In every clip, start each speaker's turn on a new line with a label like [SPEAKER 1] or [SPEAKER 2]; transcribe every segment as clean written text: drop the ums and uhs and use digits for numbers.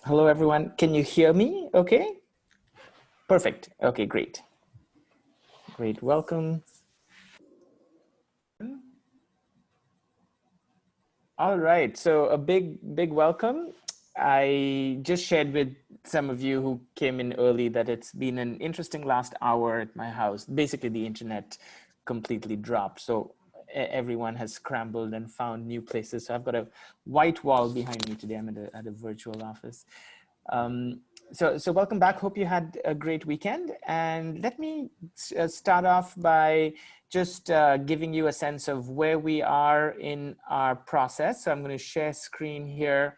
[SPEAKER 1] Hello, everyone. Can you hear me? Okay. Perfect. Okay, great. Great. Welcome. All right. So a big welcome. I just shared with some of you who came in early that it's been an interesting last hour at my house. Basically, the internet completely dropped. So everyone has scrambled and found new places. So I've got a white wall behind me today. I'm at a virtual office. Um, so welcome back. Hope you had a great weekend. And let me start off by just giving you a sense of where we are in our process. So I'm going to share screen here.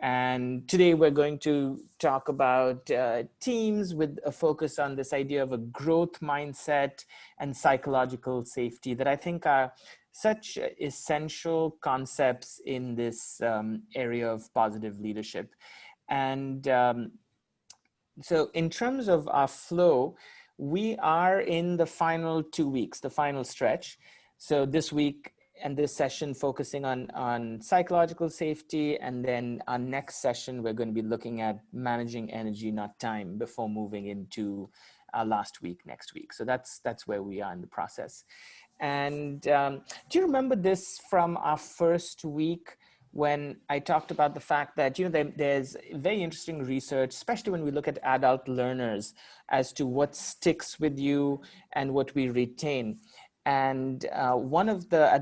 [SPEAKER 1] And today we're going to talk about teams with a focus on this idea of a growth mindset and psychological safety that I think are such essential concepts in this area of positive leadership. And so in terms of our flow, we are in the final 2 weeks, the final stretch. So this week and this session focusing on psychological safety. And then our next session, we're going to be looking at managing energy, not time, before moving into our last week next week. So that's where we are in the process. And do you remember this from our first week when I talked about the fact that, there's very interesting research, especially when we look at adult learners, as to what sticks with you and what we retain. And at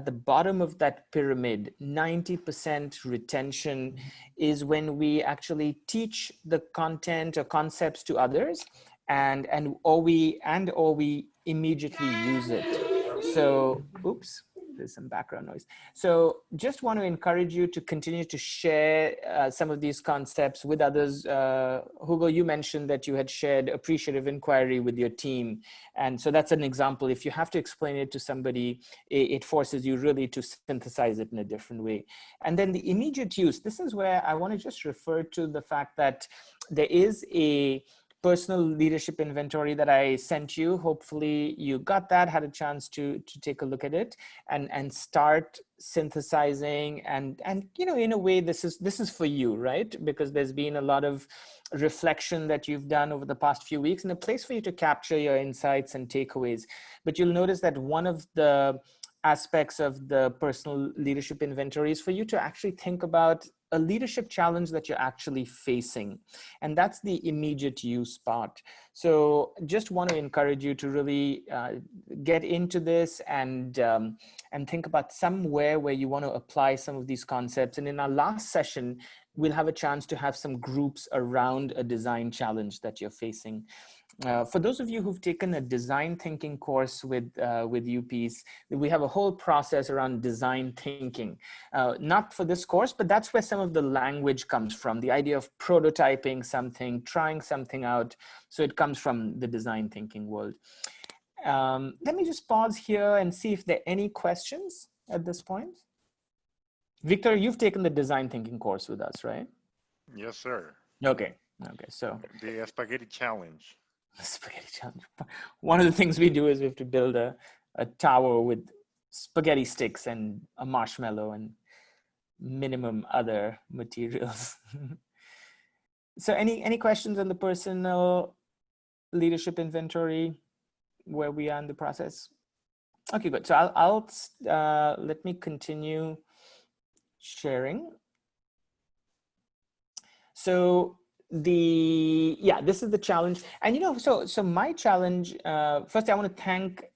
[SPEAKER 1] the bottom of that pyramid, 90% retention is when we actually teach the content or concepts to others or we immediately use it. So, oops, there's some background noise. So just want to encourage you to continue to share some of these concepts with others. Hugo, you mentioned that you had shared appreciative inquiry with your team. And so that's an example. If you have to explain it to somebody, it forces you really to synthesize it in a different way. And then the immediate use, this is where I want to just refer to the fact that there is a personal leadership inventory that I sent you. Hopefully you got that, had a chance to take a look at it and start synthesizing and in a way this is for you, right? Because there's been a lot of reflection that you've done over the past few weeks and a place for you to capture your insights and takeaways. But you'll notice that one of the aspects of the personal leadership inventory is for you to actually think about a leadership challenge that you're actually facing. And that's the immediate use part. So just want to encourage you to really get into this and think about somewhere where you want to apply some of these concepts. And in our last session, we'll have a chance to have some groups around a design challenge that you're facing. For those of you who've taken a design thinking course with UPs, we have a whole process around design thinking. Not for this course, but that's where some of the language comes from, the idea of prototyping something, trying something out. So it comes from the design thinking world. Let me just pause here and see if there are any questions at this point. Victor, you've taken the design thinking course with us, right?
[SPEAKER 2] Yes, sir.
[SPEAKER 1] Okay. So
[SPEAKER 2] the spaghetti challenge.
[SPEAKER 1] Spaghetti challenge. One of the things we do is we have to build a tower with spaghetti sticks and a marshmallow and minimum other materials. So any questions on the personal leadership inventory, where we are in the process? Okay, good. So I'll let me continue sharing. So this is the challenge. And so my challenge, first I want to thank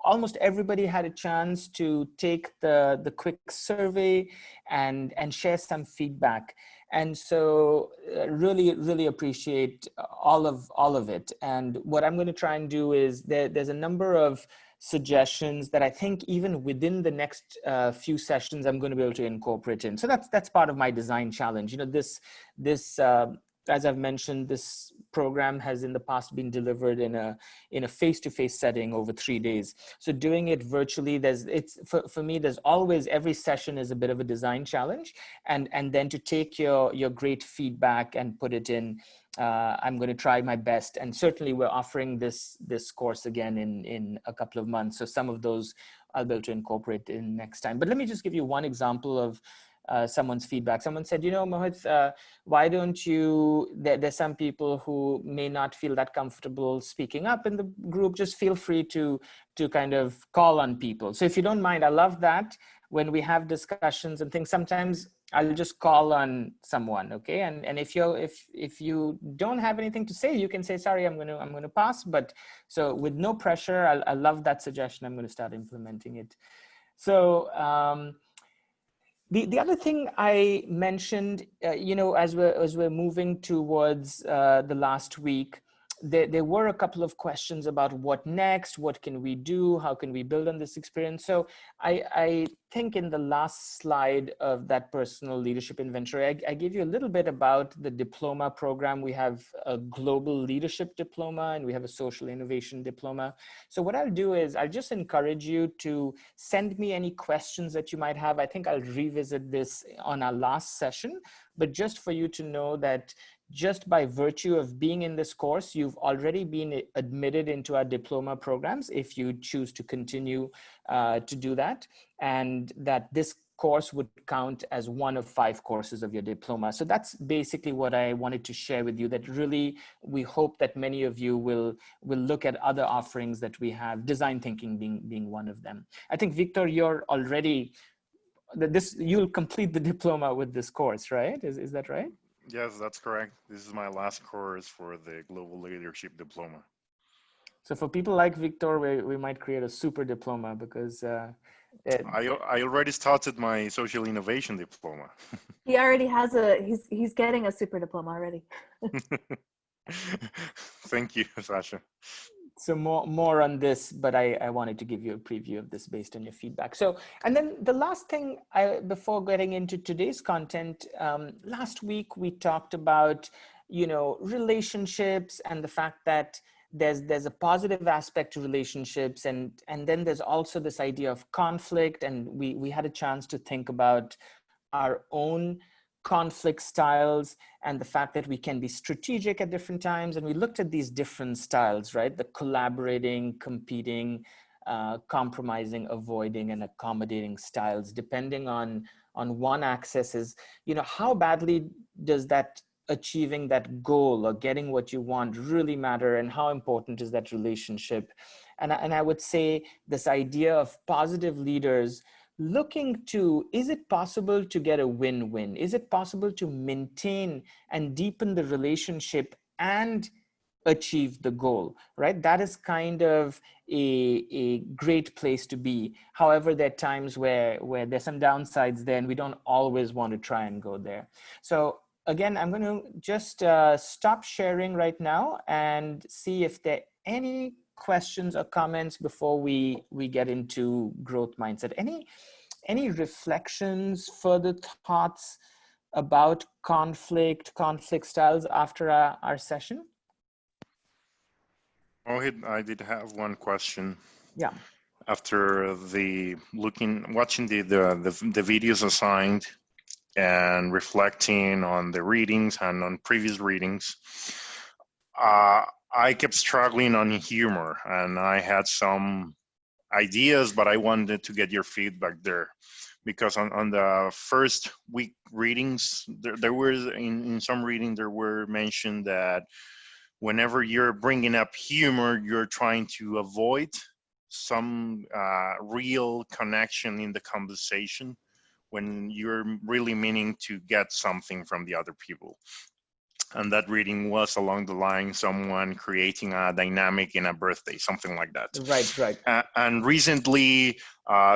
[SPEAKER 1] almost everybody had a chance to take the quick survey and share some feedback. And so really appreciate all of it. And what I'm going to try and do is there's a number of suggestions that I think even within the next few sessions, I'm going to be able to incorporate in. So that's part of my design challenge. This as I've mentioned, this program has in the past been delivered in a face-to-face setting over 3 days. So doing it virtually, for me, there's always, every session is a bit of a design challenge, and then to take your great feedback and put it in. I'm going to try my best, and certainly we're offering this course again in a couple of months. So some of those I'll be able to incorporate in next time. But let me just give you one example of someone's feedback. Someone said, Mohit, why don't you, there's some people who may not feel that comfortable speaking up in the group. Just feel free to kind of call on people. So if you don't mind, I love that. When we have discussions and things, sometimes I'll just call on someone, okay? And if you don't have anything to say, you can say, sorry, I'm gonna pass. But so with no pressure, I love that suggestion. I'm gonna start implementing it. So the other thing I mentioned, as we're moving towards the last week, there were a couple of questions about what next, what can we do, how can we build on this experience. So I think in the last slide of that personal leadership inventory, I gave you a little bit about the diploma program. We have a global leadership diploma and we have a social innovation diploma. So what I'll do is I'll just encourage you to send me any questions that you might have. I think I'll revisit this on our last session, but just for you to know that just by virtue of being in this course, you've already been admitted into our diploma programs if you choose to continue to do that, and that this course would count as one of 5 courses of your diploma. So that's basically what I wanted to share with you, that really we hope that many of you will look at other offerings that we have, design thinking being one of them. I think, Victor, you're already, you'll complete the diploma with this course, right? Is that right?
[SPEAKER 2] Yes, that's correct. This is my last course for the Global Leadership Diploma.
[SPEAKER 1] So for people like Victor, we might create a super diploma because
[SPEAKER 2] I already started my Social Innovation Diploma.
[SPEAKER 3] He already has he's getting a super diploma already.
[SPEAKER 2] Thank you, Sasha.
[SPEAKER 1] So more on this, but I wanted to give you a preview of this based on your feedback. So, and then the last thing, before getting into today's content, last week we talked about, relationships and the fact that there's a positive aspect to relationships, and then there's also this idea of conflict, and we had a chance to think about our own conflict styles and the fact that we can be strategic at different times. And we looked at these different styles, right? The collaborating, competing, compromising, avoiding, and accommodating styles, depending on one axis is, how badly does that achieving that goal or getting what you want really matter, and how important is that relationship? And I would say this idea of positive leaders looking to, is it possible to get a win-win? Is it possible to maintain and deepen the relationship and achieve the goal, right? That is kind of a great place to be. However, there are times where there's some downsides there, and we don't always want to try and go there. So again, I'm going to just stop sharing right now and see if there are any questions or comments before we get into growth mindset. Any reflections, further thoughts about conflict styles after our session?
[SPEAKER 2] Mohit, I did have one question.
[SPEAKER 1] Yeah.
[SPEAKER 2] After watching the videos assigned and reflecting on the readings and on previous readings, I kept struggling on humor, and I had some ideas, but I wanted to get your feedback there, because on the first week readings, there were in some reading there were mentioned that whenever you're bringing up humor, you're trying to avoid some real connection in the conversation, when you're really meaning to get something from the other people. And that reading was along the line, someone creating a dynamic in a birthday, something like that.
[SPEAKER 1] Right.
[SPEAKER 2] And recently,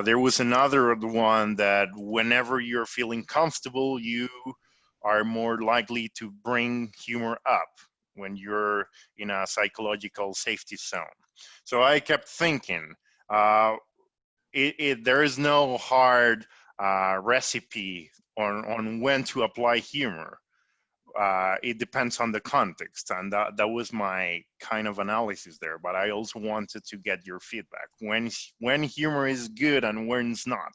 [SPEAKER 2] there was another one that whenever you're feeling comfortable, you are more likely to bring humor up when you're in a psychological safety zone. So I kept thinking, there is no hard recipe on when to apply humor. It depends on the context, and that was my kind of analysis there. But I also wanted to get your feedback when humor is good and when it's not.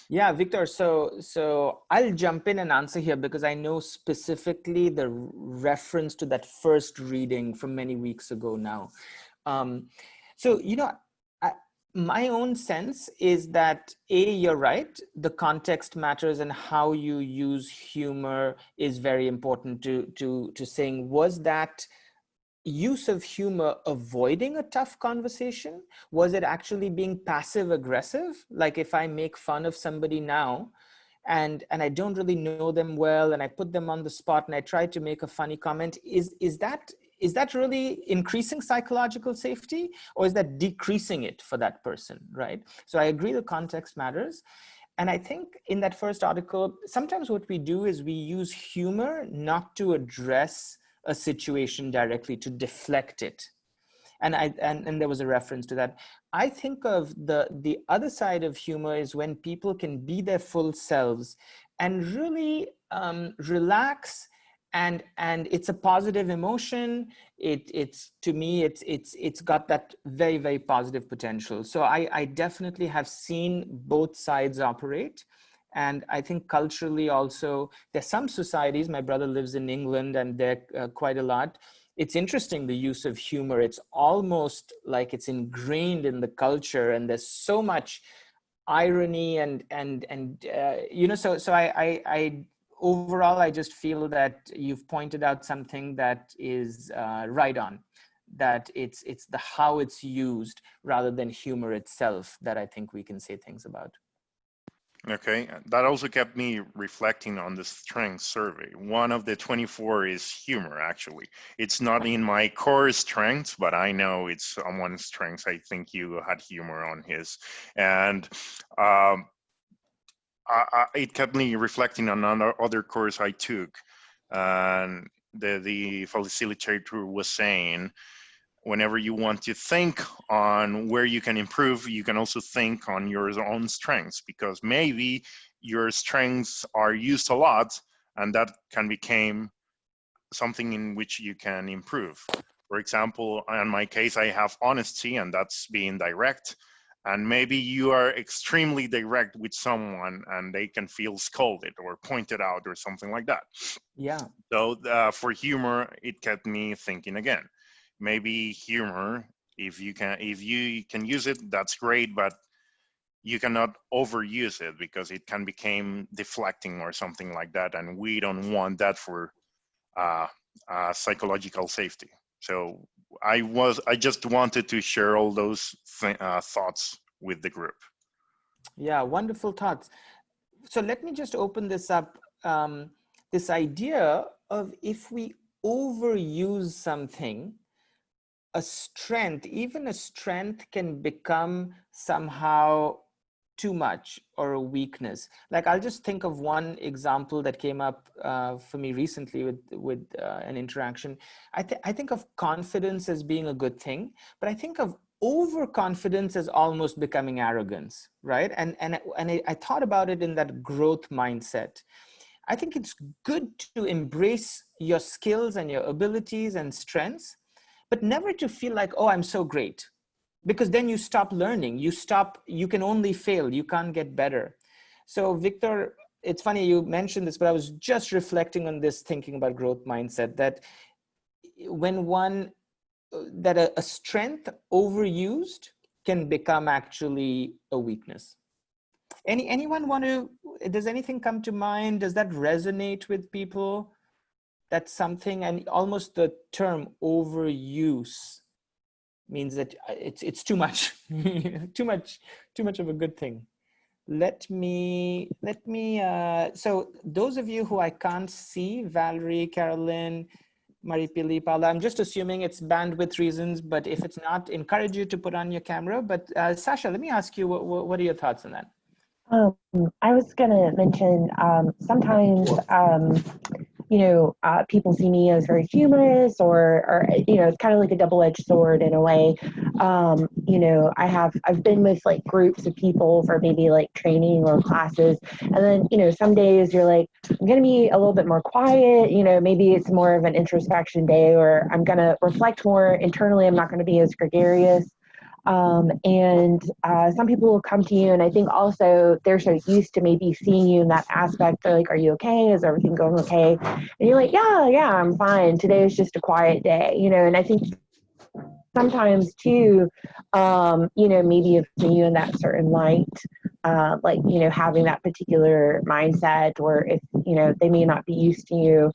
[SPEAKER 1] Yeah, Victor. So I'll jump in and answer here, because I know specifically the reference to that first reading from many weeks ago now. So my own sense is that you're right, the context matters, and how you use humor is very important to saying, was that use of humor avoiding a tough conversation? Was it actually being passive aggressive? Like if I make fun of somebody now and I don't really know them well, and I put them on the spot and I try to make a funny comment, is that really increasing psychological safety, or is that decreasing it for that person, right? So I agree the context matters. And I think in that first article, sometimes what we do is we use humor not to address a situation directly, to deflect it. And there was a reference to that. I think of the other side of humor is when people can be their full selves and really relax, and it's a positive emotion. It's to me, it's got that very, very positive potential. So I definitely have seen both sides operate. And I think culturally also, there's some societies, my brother lives in England, and they're quite a lot. It's interesting, the use of humor. It's almost like it's ingrained in the culture, and there's so much irony so I overall, I just feel that you've pointed out something that is right on, that it's the how it's used rather than humor itself that I think we can say things about.
[SPEAKER 2] Okay, that also kept me reflecting on the strength survey. One of the 24 is humor, actually. It's not in my core strengths, but I know it's on one strength. I think you had humor on his. And it kept me reflecting on another course I took. And the facilitator was saying, whenever you want to think on where you can improve, you can also think on your own strengths, because maybe your strengths are used a lot, and that can become something in which you can improve. For example, in my case, I have honesty, and that's being direct. And maybe you are extremely direct with someone and they can feel scolded or pointed out or something like that.
[SPEAKER 1] Yeah.
[SPEAKER 2] So for humor, it kept me thinking again. Maybe humor, if you can use it, that's great, but you cannot overuse it, because it can become deflecting or something like that, and we don't want that for psychological safety. So I just wanted to share all those thoughts with the group.
[SPEAKER 1] Yeah, wonderful thoughts. So let me just open this up. This idea of, if we overuse something, even a strength can become somehow too much, or a weakness. Like, I'll just think of one example that came up for me recently with an interaction. I think of confidence as being a good thing, but I think of overconfidence as almost becoming arrogance, right? I thought about it in that growth mindset. I think it's good to embrace your skills and your abilities and strengths, but never to feel like, oh, I'm so great, because then you stop learning. You can only fail. You can't get better. So Victor, it's funny you mentioned this, but I was just reflecting on this, thinking about growth mindset, that when a strength overused can become actually a weakness. Anyone does anything come to mind? Does that resonate with people? That's something, and almost the term overuse means that it's too much, too much of a good thing. So those of you who I can't see, Valerie, Carolyn, Maripili, Paula, I'm just assuming it's bandwidth reasons, but if it's not, encourage you to put on your camera. But Sasha, let me ask you, what are your thoughts on that?
[SPEAKER 4] I was going to mention sometimes, people see me as very humorous, or it's kind of like a double-edged sword in a way. I've been with like groups of people for maybe like training or classes, and then some days you're like, I'm going to be a little bit more quiet. Maybe it's more of an introspection day, or I'm going to reflect more internally. I'm not going to be as gregarious. Some people will come to you, and I think also they're so used to maybe seeing you in that aspect. They're like, are you okay? Is everything going okay? And you're like, yeah, I'm fine. Today is just a quiet day, and I think sometimes too, maybe if you in that certain light, like, having that particular mindset, or if, they may not be used to you,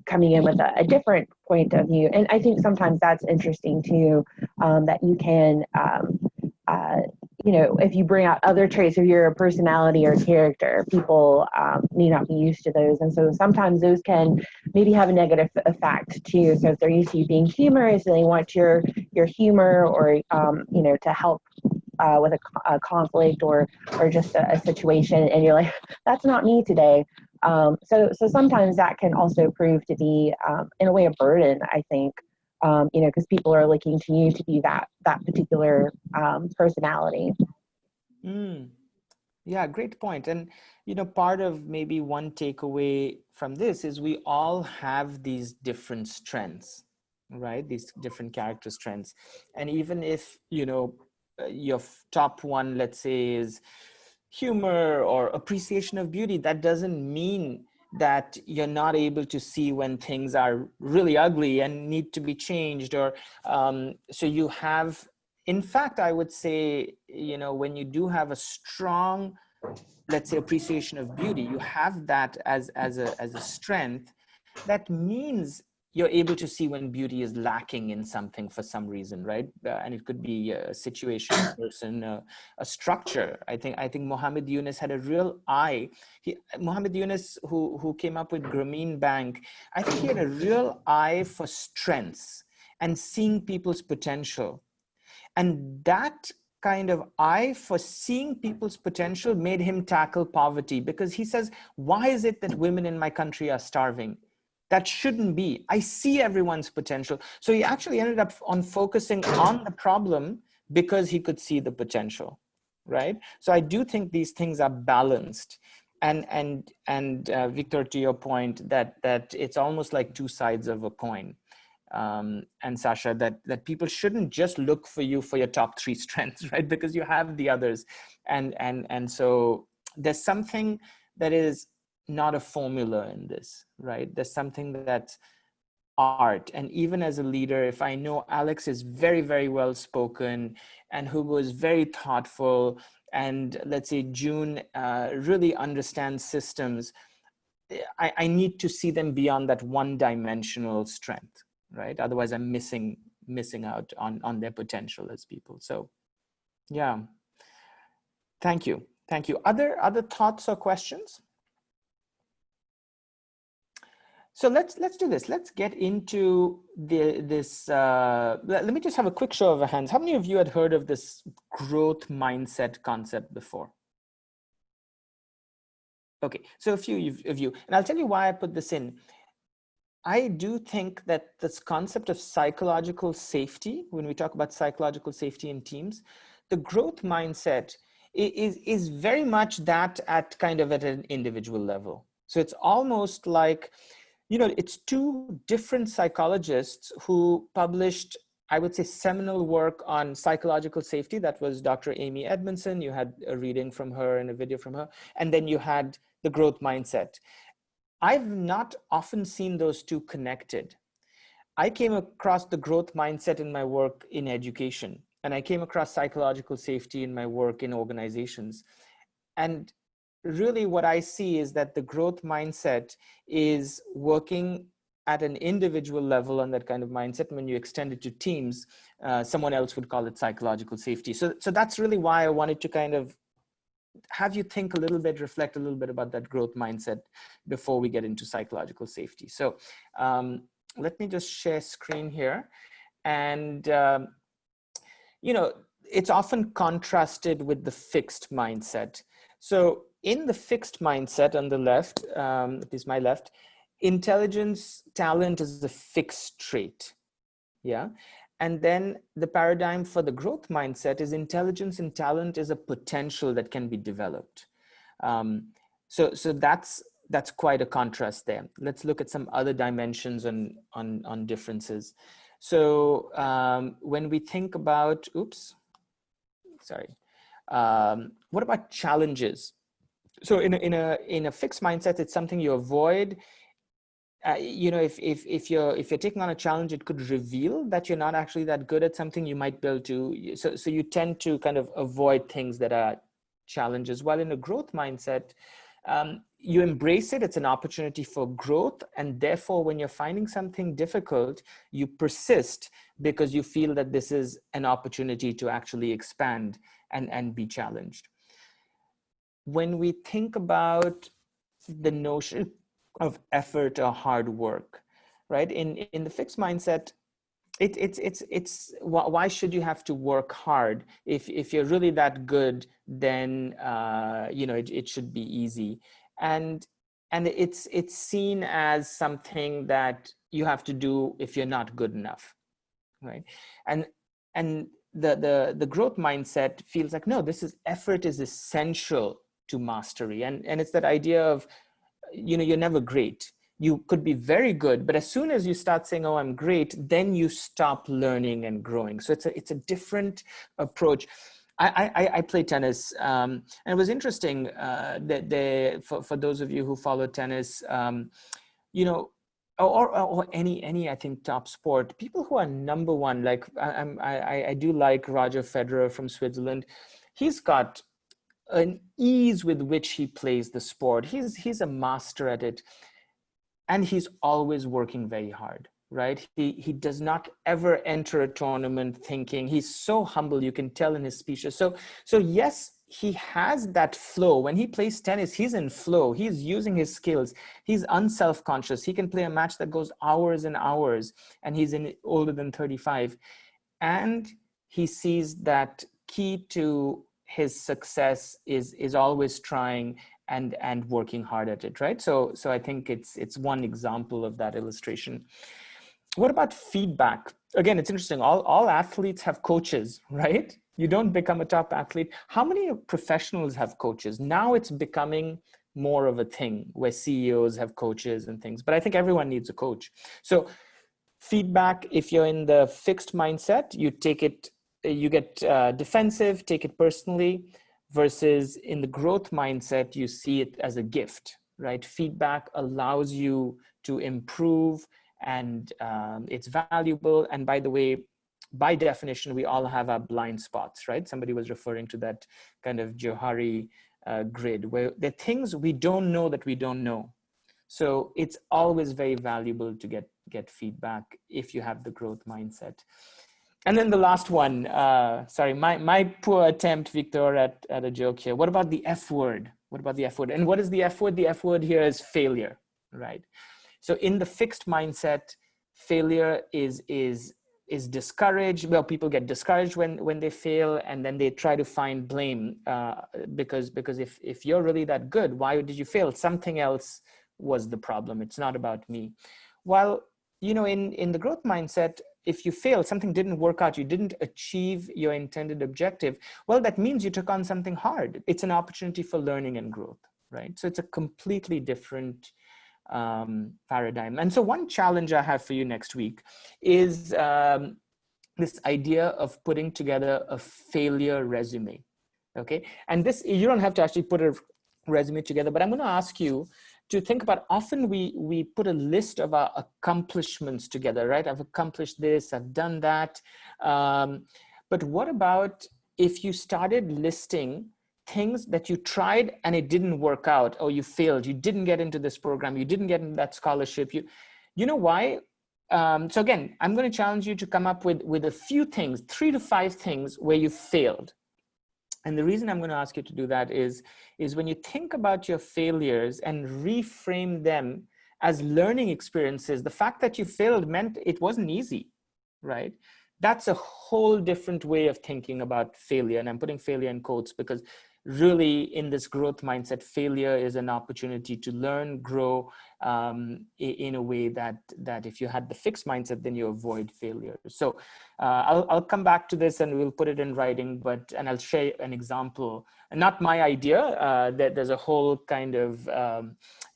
[SPEAKER 4] coming in with a different point of view. And I think sometimes that's interesting too, that you can, uh, if you bring out other traits of your personality or character, people may not be used to those. And so sometimes those can maybe have a negative effect too. So if they're used to you being humorous and they want your humor, or, to help with a conflict, or just a situation, and you're like, that's not me today. So sometimes that can also prove to be, in a way, a burden, I think, because people are looking to you to be that particular personality.
[SPEAKER 1] Mm. Yeah, great point. And, part of maybe one takeaway from this is we all have these different strengths, right? These different character strengths. And even if, your top one, let's say, is humor or appreciation of beauty, that doesn't mean that you're not able to see when things are really ugly and need to be changed. Or so you have, in fact, I would say, when you do have a strong, let's say, appreciation of beauty, you have that as a strength. That means you're able to see when beauty is lacking in something for some reason, right? And it could be a situation, a person, a structure. I think Mohammed Yunus had a real eye. Mohammed Yunus, who came up with Grameen Bank, I think he had a real eye for strengths and seeing people's potential. And that kind of eye for seeing people's potential made him tackle poverty, because he says, why is it that women in my country are starving? That shouldn't be. I see everyone's potential. So he actually ended up on focusing on the problem because he could see the potential, right? So I do think these things are balanced. And Victor, to your point, that it's almost like two sides of a coin. And Sasha, that people shouldn't just look for you for your top three strengths, right? Because you have the others. And so there's something that is not a formula in this, right? There's something that's art. And even as a leader, if I know Alex is very, very well spoken and who was very thoughtful, and let's say June really understands systems, I need to see them beyond that one-dimensional strength, right? Otherwise, I'm missing out on their potential as people. So, yeah, thank you. Other thoughts or questions? So let's do this. Let's get into this. Let me just have a quick show of hands. How many of you had heard of this growth mindset concept before? Okay, so a few of you, and I'll tell you why I put this in. I do think that this concept of psychological safety, when we talk about psychological safety in teams, the growth mindset is very much that at kind of at an individual level. So it's almost like, it's two different psychologists who published, I would say, seminal work on psychological safety. That was Dr. Amy Edmondson. You had a reading from her and a video from her. And then you had the growth mindset. I've not often seen those two connected. I came across the growth mindset in my work in education, and I came across psychological safety in my work in organizations. And really what I see is that the growth mindset is working at an individual level on that kind of mindset. When you extend it to teams, someone else would call it psychological safety. So that's really why I wanted to kind of have you think a little bit, reflect a little bit about that growth mindset before we get into psychological safety. So let me just share screen here. And, it's often contrasted with the fixed mindset. So in the fixed mindset on the left, it is my left, intelligence, talent is a fixed trait. Yeah. And then the paradigm for the growth mindset is intelligence and talent is a potential that can be developed. So that's quite a contrast there. Let's look at some other dimensions on differences. So when we think about, what about challenges? So in a fixed mindset, it's something you avoid. if you're taking on a challenge, it could reveal that you're not actually that good at something. You might be able to, so you tend to kind of avoid things that are challenges. While in a growth mindset, you embrace it. It's an opportunity for growth, and therefore, when you're finding something difficult, you persist because you feel that this is an opportunity to actually expand and be challenged. When we think about the notion of effort or hard work, right? In the fixed mindset, it's why should you have to work hard? If you're really that good, then it should be easy. And it's seen as something that you have to do if you're not good enough, right? And the growth mindset feels like, no, this is effort is essential to mastery. And it's that idea of, you're never great. You could be very good, but as soon as you start saying, oh, I'm great, then you stop learning and growing. So it's a different approach. I play tennis, and it was interesting that for those of you who follow tennis, you know, or any I think top sport, people who are number one, like I do like Roger Federer from Switzerland. He's got an ease with which he plays the sport. He's a master at it, and he's always working very hard, right? He does not ever enter a tournament thinking. He's so humble, you can tell in his speeches. So yes, he has that flow. When he plays tennis, he's in flow. He's using his skills. He's unself-conscious. He can play a match that goes hours and hours, and he's older than 35. And he sees that key to his success is always trying and working hard at it, right? So I think it's one example of that illustration. What about feedback? Again, it's interesting. All athletes have coaches, right? You don't become a top athlete. How many professionals have coaches? Now it's becoming more of a thing where CEOs have coaches and things, but I think everyone needs a coach. So feedback, if you're in the fixed mindset, you take it, you get defensive, take it personally, versus in the growth mindset, you see it as a gift, right? Feedback allows you to improve, and it's valuable. And by the way, by definition, we all have our blind spots, right? Somebody was referring to that kind of Johari grid, where there are things we don't know that we don't know. So it's always very valuable to get feedback if you have the growth mindset. And then the last one, sorry, my poor attempt, Victor, at a joke here. What about the F word? What about the F word? And what is the F word? The F word here is failure, right? So in the fixed mindset, failure is discouraged. Well, people get discouraged when they fail, and then they try to find blame because if you're really that good, why did you fail? Something else was the problem. It's not about me. While, in the growth mindset, if you fail, something didn't work out, you didn't achieve your intended objective, well, that means you took on something hard. It's an opportunity for learning and growth, right? So it's a completely different paradigm. And so one challenge I have for you next week is this idea of putting together a failure resume, okay? And this, you don't have to actually put a resume together, but I'm going to ask you to think about, often we put a list of our accomplishments together, right? I've accomplished this, I've done that. But what about if you started listing things that you tried and it didn't work out, or you failed, you didn't get into this program, you didn't get into that scholarship, you know why? So again, I'm going to challenge you to come up with a few things, 3 to 5 things where you failed. And the reason I'm going to ask you to do that is when you think about your failures and reframe them as learning experiences, the fact that you failed meant it wasn't easy, right? That's a whole different way of thinking about failure. And I'm putting failure in quotes because really in this growth mindset, failure is an opportunity to learn, grow in a way that if you had the fixed mindset, then you avoid failure. So I'll come back to this and we'll put it in writing, and I'll share an example, and not my idea. There's a whole kind of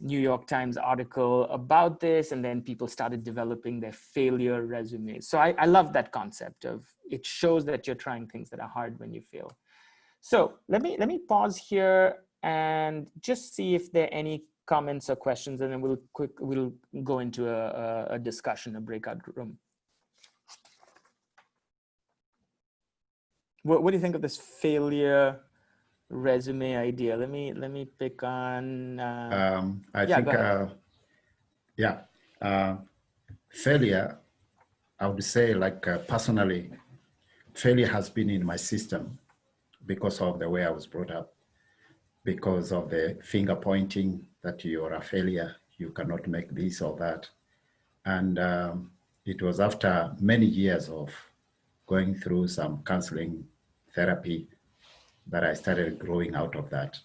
[SPEAKER 1] New York Times article about this, and then people started developing their failure resumes. So I love that concept of, it shows that you're trying things that are hard when you fail. So let me pause here and just see if there are any comments or questions, and then we'll go into a discussion, a breakout room. What do you think of this failure resume idea? Let me pick on.
[SPEAKER 5] I
[SPEAKER 1] yeah,
[SPEAKER 5] think,
[SPEAKER 1] go ahead.
[SPEAKER 5] failure, I would say, like, personally, failure has been in my system because of the way I was brought up, because of the finger pointing that you're a failure, you cannot make this or that. And it was after many years of going through some counseling therapy that I started growing out of that.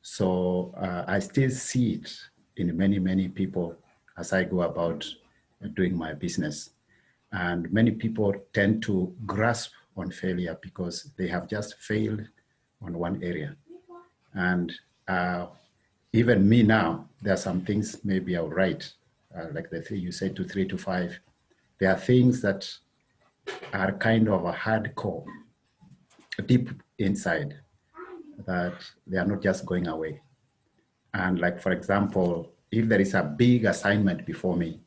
[SPEAKER 5] So I still see it in many, many people as I go about doing my business. And many people tend to grasp on failure because they have just failed on one area. And even me now, there are some things maybe I'll write, like the thing you said, to 3 to 5. There are things that are kind of a hardcore, deep inside, that they are not just going away. And like, for example, if there is a big assignment before me,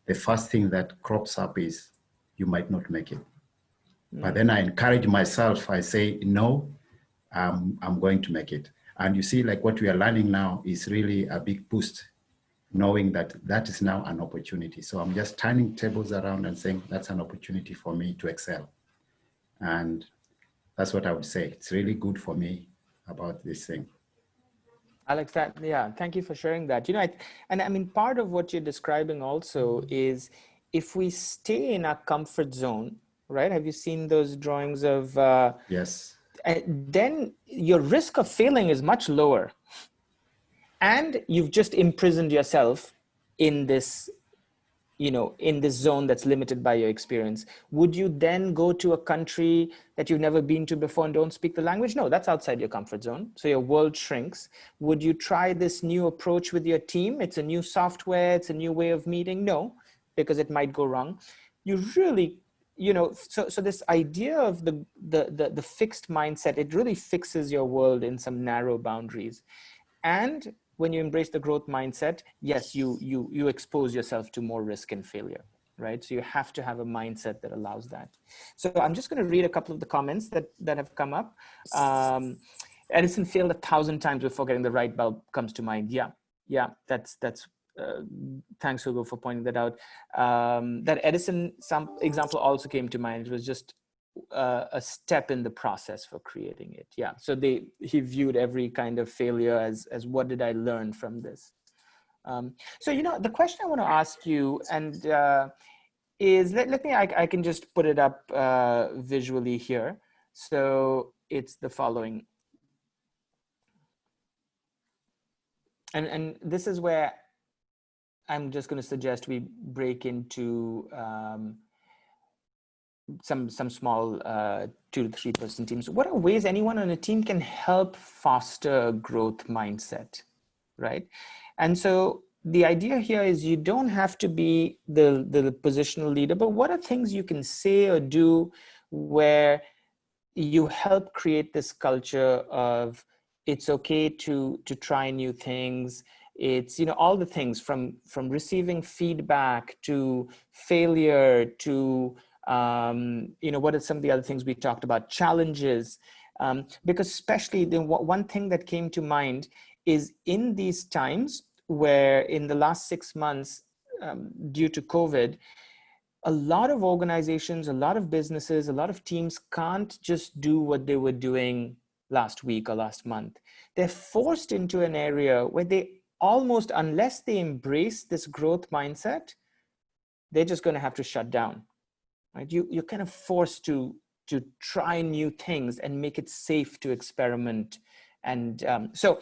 [SPEAKER 5] the first thing that crops up is you might not make it. But then I encourage myself. I say, no, I'm going to make it. And you see, like what we are learning now is really a big boost, knowing that that is now an opportunity. So I'm just turning tables around and saying that's an opportunity for me to excel. And that's what I would say. It's really good for me about this thing.
[SPEAKER 1] Alex, thank you for sharing that. And I mean, part of what you're describing also is if we stay in our comfort zone, right? Have you seen those drawings of?
[SPEAKER 5] Yes.
[SPEAKER 1] Then your risk of failing is much lower, and you've just imprisoned yourself in this, in this zone that's limited by your experience. Would you then go to a country that you've never been to before and don't speak the language? No, that's outside your comfort zone. So your world shrinks. Would you try this new approach with your team? It's a new software, it's a new way of meeting. No, because it might go wrong. You really, so this idea of the fixed mindset, it really fixes your world in some narrow boundaries. And when you embrace the growth mindset, yes, you expose yourself to more risk and failure, right? So you have to have a mindset that allows that. So I'm just going to read a couple of the comments that have come up. Edison failed 1,000 times before getting the right bulb comes to mind. Yeah, that's thanks, Hugo, for pointing that out. That Edison example also came to mind. It was just a step in the process for creating it. Yeah, so he viewed every kind of failure as what did I learn from this? So the question I want to ask you and is I can just put it up visually here. So it's the following, and this is where I'm just going to suggest we break into some small 2 to 3 person teams. What are ways anyone on a team can help foster a growth mindset, right? And so the idea here is you don't have to be the positional leader, but what are things you can say or do where you help create this culture of it's okay to try new things. It's all the things from receiving feedback to failure to what are some of the other things we talked about, challenges, because especially one thing that came to mind is in these times where in the last 6 months due to COVID, a lot of organizations, a lot of businesses, a lot of teams can't just do what they were doing last week or last month. They're forced into an area where they almost, unless they embrace this growth mindset, they're just going to have to shut down. Right? You're kind of forced to try new things and make it safe to experiment. And so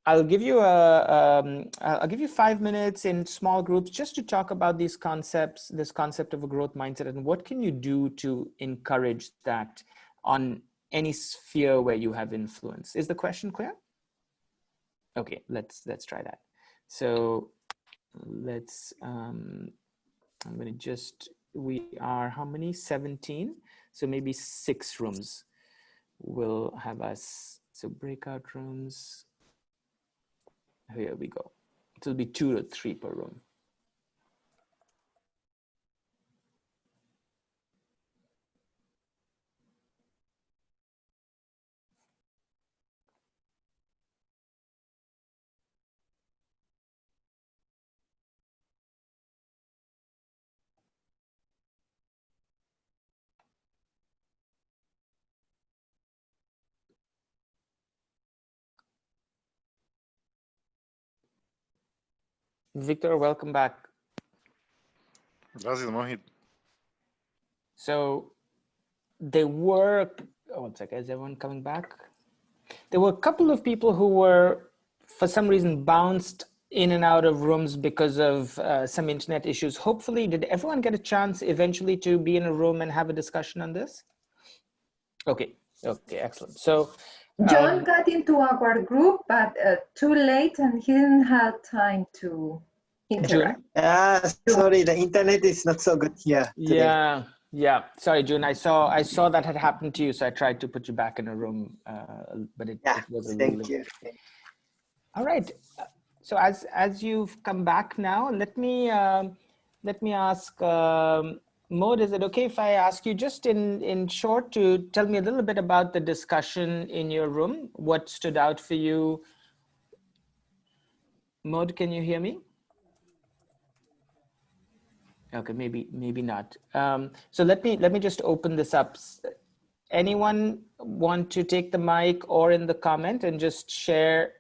[SPEAKER 1] I'll give you I'll give you 5 minutes in small groups just to talk about these concepts, this concept of a growth mindset, and what can you do to encourage that on any sphere where you have influence. Is the question clear? Okay, let's try that. So let's I'm going to just, we are how many? 17. So maybe 6 rooms will have us. So breakout rooms. Here we go. it'll be 2 to 3 per room. Victor, welcome back.
[SPEAKER 2] Gracias, Mohit.
[SPEAKER 1] So there were, oh, one second, is everyone coming back? There were a couple of people who were, for some reason, bounced in and out of rooms because of some internet issues. Hopefully, did everyone get a chance eventually to be in a room and have a discussion on this? Okay, okay, excellent. So
[SPEAKER 6] John got into our group, but too late, and he didn't have time to interact.
[SPEAKER 7] Sorry, the internet is not so good here today.
[SPEAKER 1] Yeah. Sorry, June. I saw that had happened to you, so I tried to put you back in a room, but it was a little late.
[SPEAKER 7] Thank you.
[SPEAKER 1] All right. So as you've come back now, let me ask Maud, is it okay if I ask you just in short to tell me a little bit about the discussion in your room? What stood out for you? Maud, can you hear me? Okay, maybe not. So let me just open this up. Anyone want to take the mic or in the comment and just share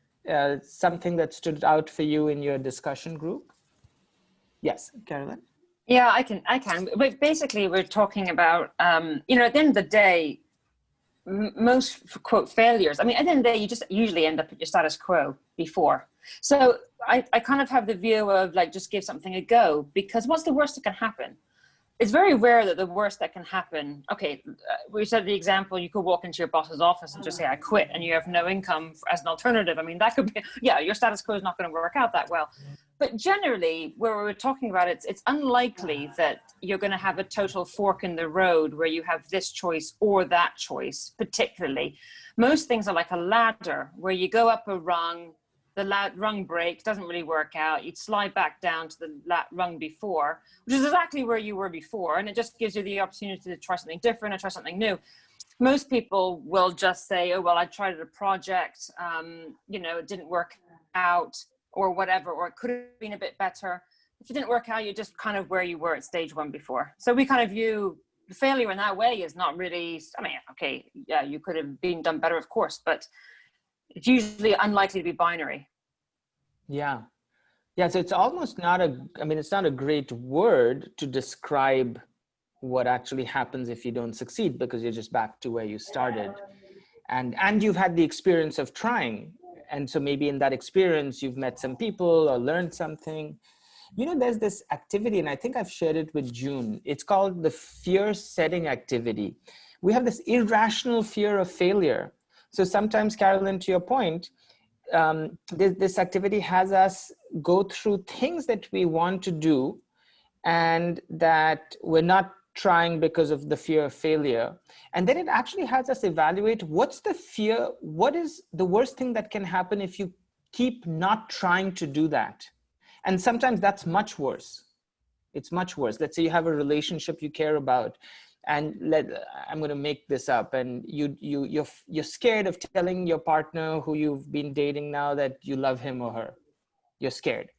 [SPEAKER 1] something that stood out for you in your discussion group? Yes, Carolyn.
[SPEAKER 8] Yeah, I can. But basically, we're talking about, you know, at the end of the day, most quote failures. I mean, at the end of the day, you just usually end up at your status quo before. So I kind of have the view of like, just give something a go, because what's the worst that can happen? It's very rare that the worst that can happen. Okay, we said the example, you could walk into your boss's office and just say, I quit, and you have no income as an alternative. I mean, that could be, yeah, your status quo is not going to work out that well. But generally, where we're talking about it, it's unlikely that you're going to have a total fork in the road where you have this choice or that choice, particularly. Most things are like a ladder where you go up a rung, the rung breaks, doesn't really work out. You'd slide back down to the rung before, which is exactly where you were before. And it just gives you the opportunity to try something different or try something new. Most people will just say, oh, well, I tried a project, you know, it didn't work out, or whatever, or it could have been a bit better. If it didn't work out, you're just kind of where you were at stage one before. So we kind of view the failure in that way is not really, I mean, okay, yeah, you could have been done better, of course, but it's usually unlikely to be binary.
[SPEAKER 1] Yeah. Yeah, so it's almost not it's not a great word to describe what actually happens if you don't succeed, because you're just back to where you started. And you've had the experience of trying. And so maybe in that experience, you've met some people or learned something. You know, there's this activity, and I think I've shared it with June. It's called the fear setting activity. We have this irrational fear of failure. So sometimes, Carolyn, to your point, this activity has us go through things that we want to do and that we're not trying because of the fear of failure. And then it actually has us evaluate what's the fear, what is the worst thing that can happen if you keep not trying to do that. And sometimes that's much worse. It's much worse. Let's say you have a relationship you care about, and I'm going to make this up, and you're scared of telling your partner who you've been dating now that you love him or her. You're scared.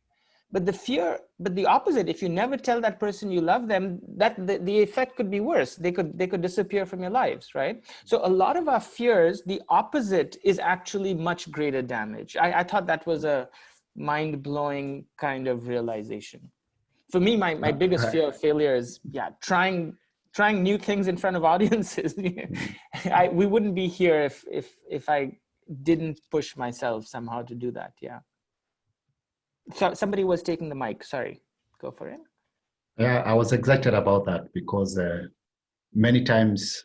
[SPEAKER 1] But the opposite, if you never tell that person you love them, that the effect could be worse. They could disappear from your lives, right? So a lot of our fears, the opposite is actually much greater damage. I thought that was a mind-blowing kind of realization. For me, my biggest fear of failure is, trying new things in front of audiences. We wouldn't be here if I didn't push myself somehow to do that. Yeah. So somebody was taking the mic. Sorry, go for it.
[SPEAKER 5] Yeah, I was excited about that because many times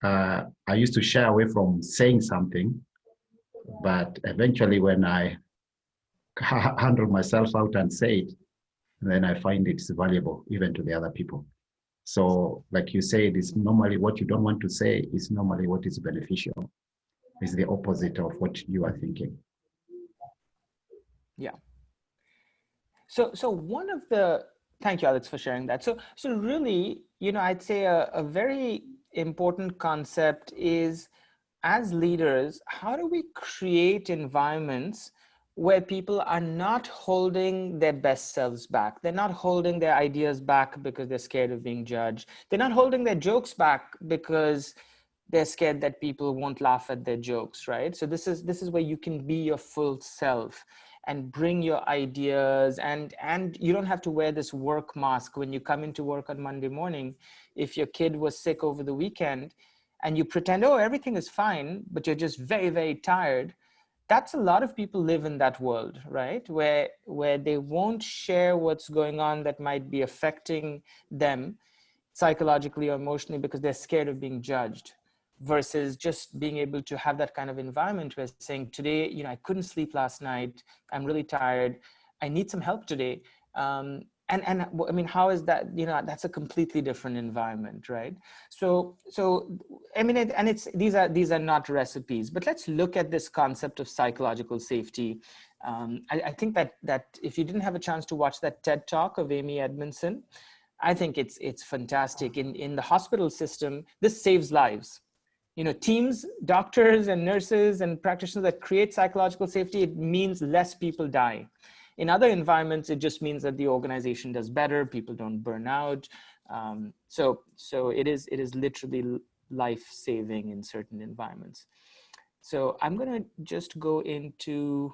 [SPEAKER 5] I used to shy away from saying something, but eventually when I handle myself out and say it, then I find it's valuable even to the other people. So like you said, it's normally what you don't want to say is normally what is beneficial. It's the opposite of what you are thinking.
[SPEAKER 1] Yeah. So one of the, thank you, Alex, for sharing that. So really, I'd say a very important concept is, as leaders, how do we create environments where people are not holding their best selves back? They're not holding their ideas back because they're scared of being judged. They're not holding their jokes back because they're scared that people won't laugh at their jokes, right? So this is where you can be your full self and bring your ideas, and you don't have to wear this work mask when you come into work on Monday morning. If your kid was sick over the weekend and you pretend, oh, everything is fine, but you're just very, very tired, that's a lot of people live in that world, right? Where they won't share what's going on that might be affecting them psychologically or emotionally because they're scared of being judged, versus just being able to have that kind of environment where saying, today, I couldn't sleep last night, I'm really tired, I need some help today. And I mean, how is that? That's a completely different environment, right? So I mean, these are not recipes, but let's look at this concept of psychological safety. I think that if you didn't have a chance to watch that TED Talk of Amy Edmondson, I think it's fantastic. In the hospital system, this saves lives. Teams, doctors and nurses and practitioners that create psychological safety, it means less people die. In other environments, it just means that the organization does better, people don't burn out. So it is literally life-saving in certain environments. So I'm going to just go into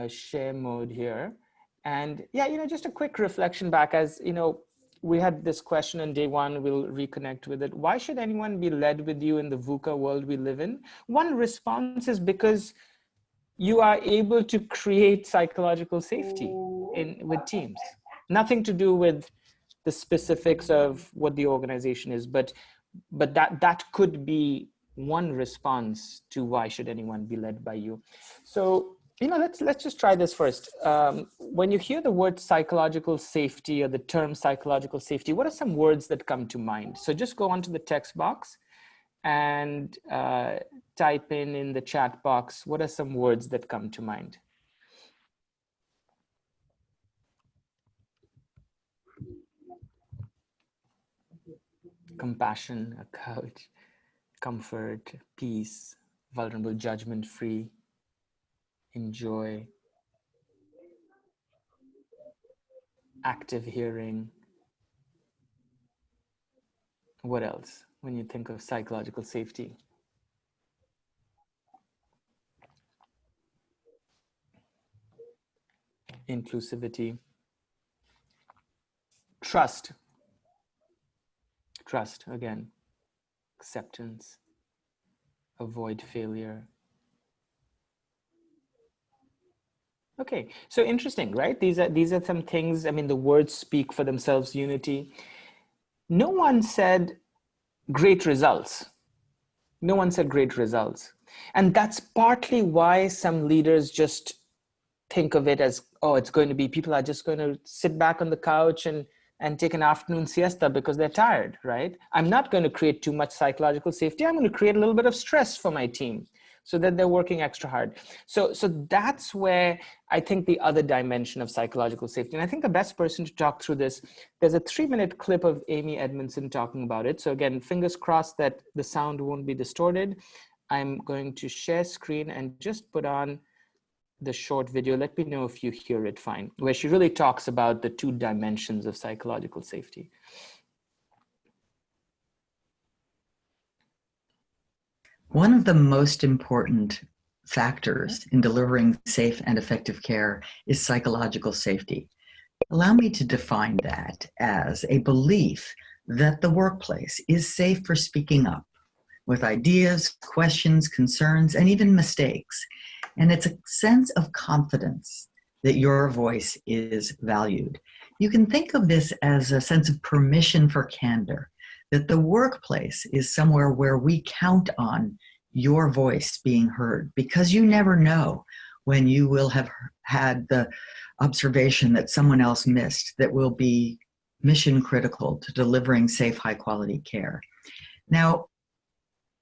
[SPEAKER 1] share mode here. And yeah, just a quick reflection back, as we had this question on day one, we'll reconnect with it. Why should anyone be led with you in the VUCA world we live in? One response is because you are able to create psychological safety with teams. Nothing to do with the specifics of what the organization is, but that could be one response to why should anyone be led by you. So let's just try this first. When you hear the word psychological safety or the term psychological safety, what are some words that come to mind? So just go onto the text box and type in the chat box, what are some words that come to mind? Compassion, a couch, comfort, peace, vulnerable, judgment-free, enjoy, active hearing. What else when you think of psychological safety? Inclusivity, trust again, acceptance, avoid failure. Okay, so interesting, right? These are some things. I mean, the words speak for themselves. Unity. No one said great results. No one said great results. And that's partly why some leaders just think of it as, oh, it's going to be, people are just going to sit back on the couch and take an afternoon siesta because they're tired, right? I'm not going to create too much psychological safety. I'm going to create a little bit of stress for my team so that they're working extra hard. So that's where I think the other dimension of psychological safety, and I think the best person to talk through this, there's a 3-minute clip of Amy Edmondson talking about it. So again, fingers crossed that the sound won't be distorted. I'm going to share screen and just put on the short video. Let me know if you hear it fine, where she really talks about the 2 dimensions of psychological safety.
[SPEAKER 9] One of the most important factors in delivering safe and effective care is psychological safety. Allow me to define that as a belief that the workplace is safe for speaking up with ideas, questions, concerns, and even mistakes. And it's a sense of confidence that your voice is valued. You can think of this as a sense of permission for candor, that the workplace is somewhere where we count on your voice being heard, because you never know when you will have had the observation that someone else missed that will be mission critical to delivering safe, high quality care. Now,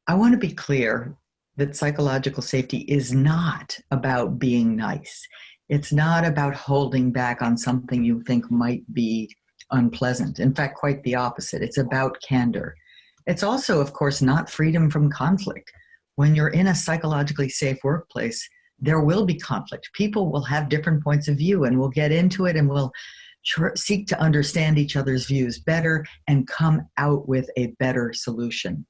[SPEAKER 9] I want to be clear that psychological safety is not about being nice. It's not about holding back on something you think might be unpleasant. In fact, quite the opposite. It's about candor. It's also, of course, not freedom from conflict. When you're in a psychologically safe workplace, there will be conflict. People will have different points of view, and we'll get into it, and we'll seek to understand each other's views better and come out with a better solution.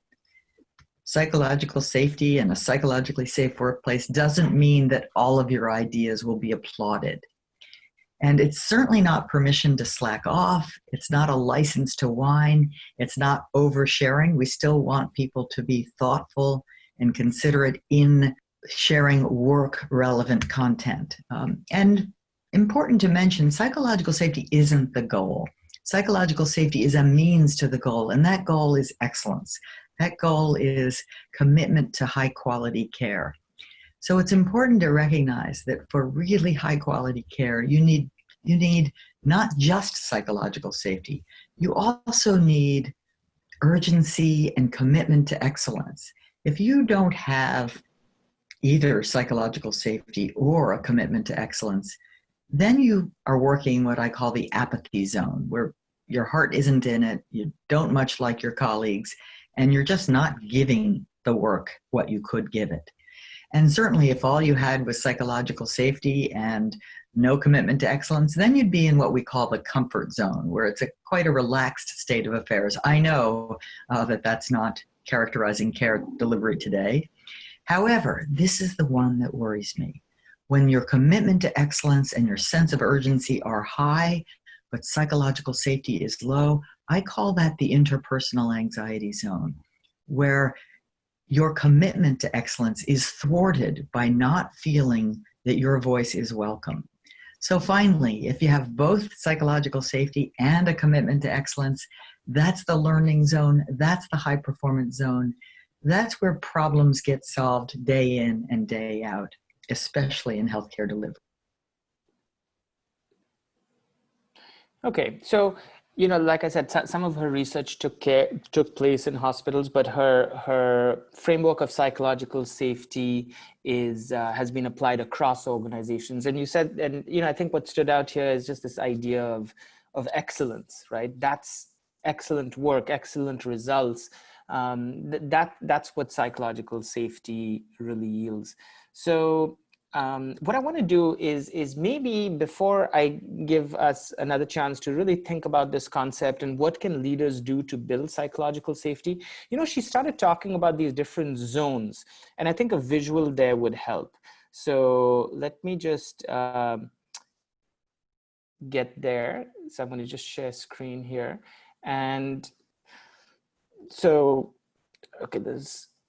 [SPEAKER 9] Psychological safety and a psychologically safe workplace doesn't mean that all of your ideas will be applauded. And it's certainly not permission to slack off. It's not a license to whine. It's not oversharing. We still want people to be thoughtful and considerate in sharing work-relevant content. And important to mention, psychological safety isn't the goal. Psychological safety is a means to the goal, and that goal is excellence. That goal is commitment to high-quality care. So it's important to recognize that for really high-quality care, you need not just psychological safety. You also need urgency and commitment to excellence. If you don't have either psychological safety or a commitment to excellence, then you are working what I call the apathy zone, where your heart isn't in it, you don't much like your colleagues, and you're just not giving the work what you could give it. And certainly if all you had was psychological safety and no commitment to excellence, then you'd be in what we call the comfort zone, where it's quite a relaxed state of affairs. I know that that's not characterizing care delivery today. However, this is the one that worries me. When your commitment to excellence and your sense of urgency are high, but psychological safety is low, I call that the interpersonal anxiety zone, where your commitment to excellence is thwarted by not feeling that your voice is welcome. So finally, if you have both psychological safety and a commitment to excellence, that's the learning zone, that's the high performance zone. That's where problems get solved day in and day out, especially in healthcare delivery.
[SPEAKER 1] Okay, so like I said, some of her research took place in hospitals, but her framework of psychological safety has been applied across organizations. And you said, and I think what stood out here is just this idea of excellence, right? That's excellent work, excellent results. That's what psychological safety really yields. So what I want to do is maybe before I give us another chance to really think about this concept and what can leaders do to build psychological safety, she started talking about these different zones, and I think a visual there would help. So let me just get there. So I'm going to just share screen here. And so, okay,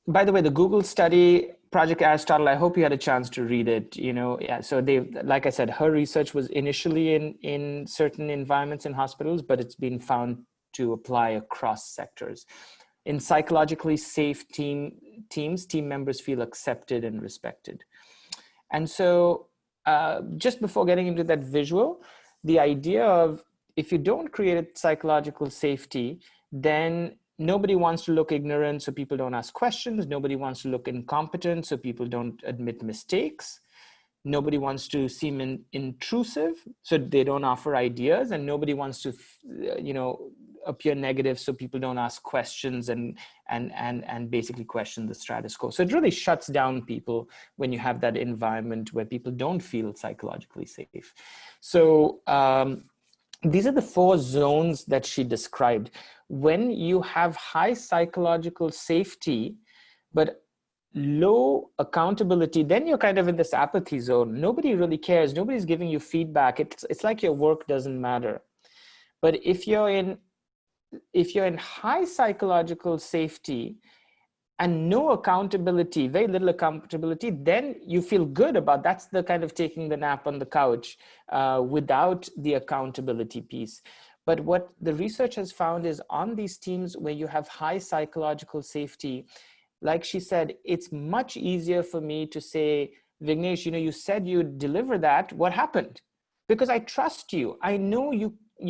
[SPEAKER 1] by the way, the Google study, Project Aristotle, I hope you had a chance to read it. Yeah, so like I said, her research was initially in certain environments in hospitals, but it's been found to apply across sectors. In psychologically safe teams, team members feel accepted and respected. And so just before getting into that visual, the idea of if you don't create psychological safety, then nobody wants to look ignorant, so people don't ask questions. Nobody wants to look incompetent, so people don't admit mistakes. Nobody wants to seem intrusive, so they don't offer ideas. And nobody wants to, appear negative, so people don't ask questions and basically question the status quo. So it really shuts down people when you have that environment where people don't feel psychologically safe. So these are the 4 zones that she described. When you have high psychological safety, but low accountability, then you're kind of in this apathy zone. Nobody really cares. Nobody's giving you feedback. It's like your work doesn't matter. But if you're in high psychological safety and no accountability, very little accountability, then you feel good about that's the kind of taking the nap on the couch without the accountability piece. But what the research has found is on these teams where you have high psychological safety, like she said, it's much easier for me to say, Vignesh, you said you'd deliver that. What happened? Because I trust you. I know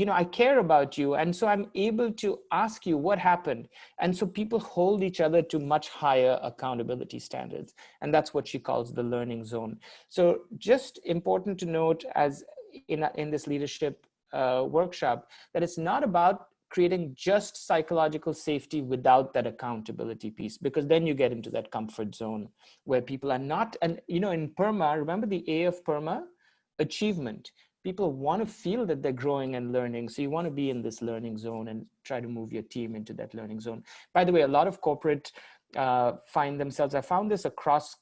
[SPEAKER 1] I care about you. And so I'm able to ask you what happened. And so people hold each other to much higher accountability standards. And that's what she calls the learning zone. So just important to note, as in this leadership workshop, that it's not about creating just psychological safety without that accountability piece, because then you get into that comfort zone where people are not. And in PERMA, remember the A of PERMA, achievement. People want to feel that they're growing and learning. So you want to be in this learning zone and try to move your team into that learning zone. By the way, a lot of corporate find themselves, I found this across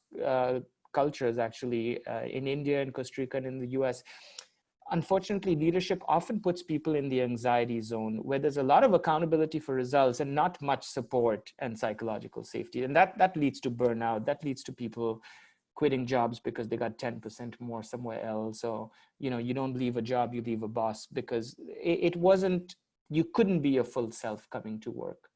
[SPEAKER 1] cultures actually, in India and Costa Rica and in the US. Unfortunately, leadership often puts people in the anxiety zone where there's a lot of accountability for results and not much support and psychological safety. And that leads to burnout. That leads to people quitting jobs because they got 10% more somewhere else. Or, you don't leave a job, you leave a boss because it wasn't, you couldn't be your full self coming to work.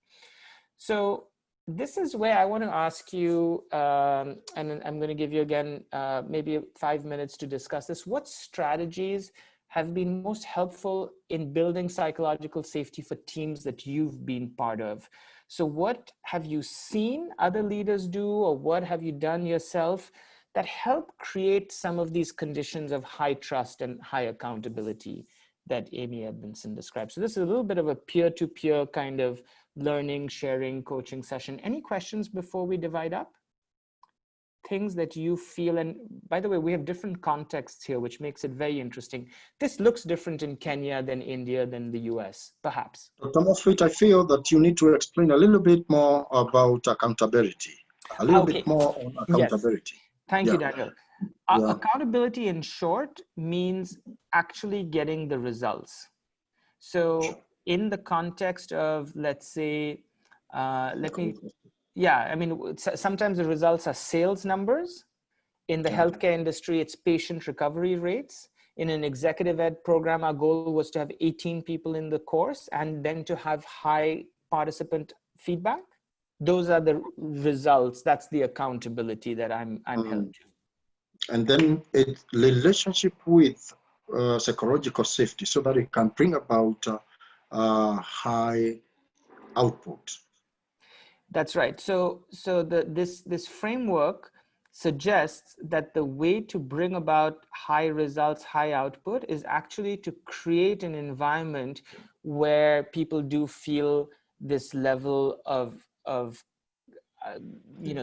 [SPEAKER 1] So this is where I want to ask you, and I'm going to give you again, maybe 5 minutes to discuss this. What strategies have been most helpful in building psychological safety for teams that you've been part of? So what have you seen other leaders do, or what have you done yourself that help create some of these conditions of high trust and high accountability that Amy Edmondson described? So this is a little bit of a peer-to-peer kind of learning, sharing, coaching session. Any questions before we divide up? Things that you feel, and by the way, we have different contexts here, which makes it very interesting. This looks different in Kenya than India than the US, perhaps.
[SPEAKER 10] Dr. Moffitt, I feel that you need to explain a little bit more about accountability, a little bit more on accountability.
[SPEAKER 1] Yes. Thank you, Daniel. Accountability, in short, means actually getting the results. So in the context of, let's say, sometimes the results are sales numbers. In the healthcare industry, it's patient recovery rates. In an executive ed program, our goal was to have 18 people in the course and then to have high participant feedback. Those are the results. That's the accountability that I'm held to.
[SPEAKER 10] And then it's relationship with psychological safety so that it can bring about high output.
[SPEAKER 1] That's right. So this framework suggests that the way to bring about high results, high output, is actually to create an environment where people do feel this level of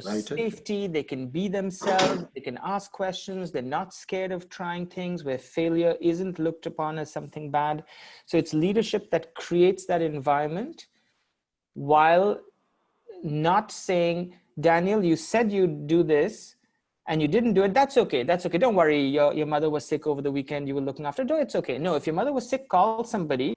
[SPEAKER 1] safety. They can be themselves, they can ask questions, they're not scared of trying things, where failure isn't looked upon as something bad. So it's leadership that creates that environment while not saying, Daniel, you said you'd do this and you didn't do it. That's okay. That's okay. Don't worry. Your mother was sick over the weekend. You were looking after her. No, it's okay. No, if your mother was sick, call somebody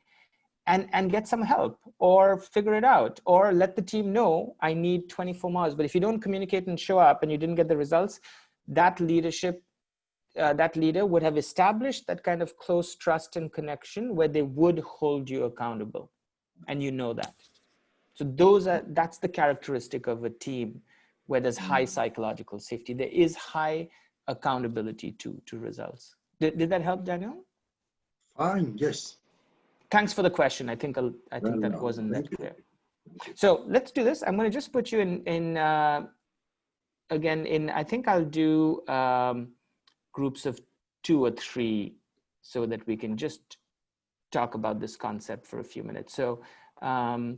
[SPEAKER 1] and get some help, or figure it out, or let the team know I need 24 hours. But if you don't communicate and show up and you didn't get the results, that leadership, that leader would have established that kind of close trust and connection where they would hold you accountable. And you know that. So that's the characteristic of a team where there's high psychological safety. There is high accountability to results. Did that help, Daniel?
[SPEAKER 10] Fine, yes.
[SPEAKER 1] Thanks for the question. I think that wasn't that clear. So let's do this. I'm going to just put you in I think I'll do groups of 2 or 3 so that we can just talk about this concept for a few minutes. So how